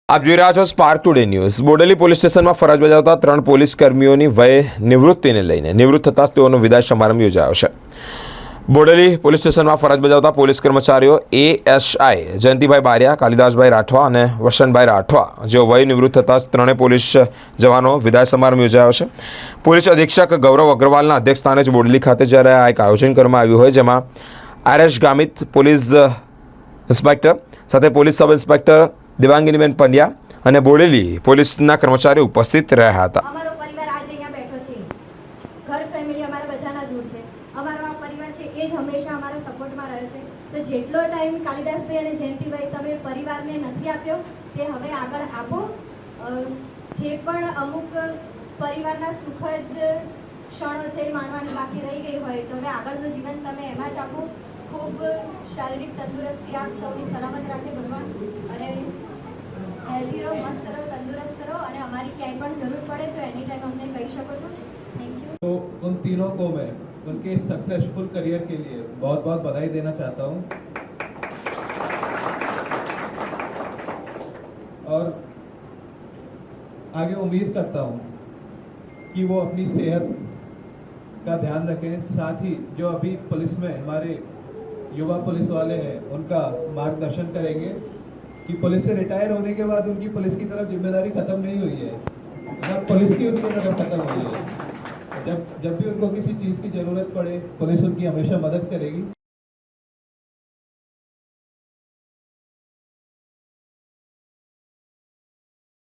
આપ જોઈ રહ્યા છો spark today news. Bodeli police સ્ટેશનમાં ફરજ બજાવતા 3 પોલીસ કર્મીઓની વય નિવૃત્તિને લઈને નિવૃત્ત થતાં તેઓનો વિદાય સમારંભ યોજાયો છે। બોડેલી પોલીસ સ્ટેશનમાં ફરજ બજાવતા પોલીસ કર્મચારીઓ એએસઆઈ જયંતિભાઈ બારિયા, કાલિદાસભાઈ રાઠવા અને વસંતભાઈ રાઠવા જેઓ વય નિવૃત્ત થતાં ત્રણેય પોલીસ જવાનો વિદાય સમારંભ યોજાયો છે। પોલીસ અધિક્ષક ગૌરવ અગ્રવાલના અધ્યક્ષસ્થાને જ બોડેલી ખાતે જ્યારે આ એક આયોજન કરવામાં આવ્યું હોય જેમાં આરએસ ગામિત પોલીસ ઇન્સ્પેક્ટર સાથે પોલીસ સબ ઇન્સ્પેક્ટર દેવાંગીનીબેન પંડ્યા અને બોડેલી પોલીસના કર્મચારીઓ ઉપસ્થિત રહ્યા હતા। અમારો પરિવાર આજે અહીંયા બેઠો છે, ઘર ફેમિલી અમારા બધાના દૂર છે, અમારો આ પરિવાર છે એ જ હંમેશા અમારા સપોર્ટમાં રહે છે। તો જેટલો ટાઈમ કાલિદાસભાઈ અને જયંતિભાઈ તમે પરિવારને નથી આપ્યો તે હવે આગળ આપો। જે પણ અમુક પરિવારના સુખદ ક્ષણો છે એ માણવાની બાકી રહી ગઈ હોય તો હવે આગળનું જીવન તમે એમાં જ આપો। ખૂબ શારીરિક તંદુરસ્તી આપ સૌની સલામત રાખે ભગવાન, અને હેલ્ધી રહો, મસ્ત રહો, તંદુરસ્ત રહો, અને અમારી ક્યાંય પણ જરૂર પડે તો એની ટાઈમ અમને કહી શકો છો। Thank you. तो उन तीनों को मैं उनके सक्सेसफुल करियर के लिए बहुत बहुत बधाई देना चाहता हूं और आगे उम्मीद करता हूं कि वो अपनी सेहत का ध्यान रखें। साथ ही जो अभी पुलिस में हमारे युवा पुलिस वाले हैं उनका मार्गदर्शन करेंगे कि पुलिस से रिटायर होने के बाद उनकी पुलिस की तरफ जिम्मेदारी खत्म नहीं हुई है, ना पुलिस की उनकी तरफ खत्म हुई है। जब भी उनको किसी चीज़ की ज़रूरत पड़े पुलिस उनकी हमेशा मदद करेगी।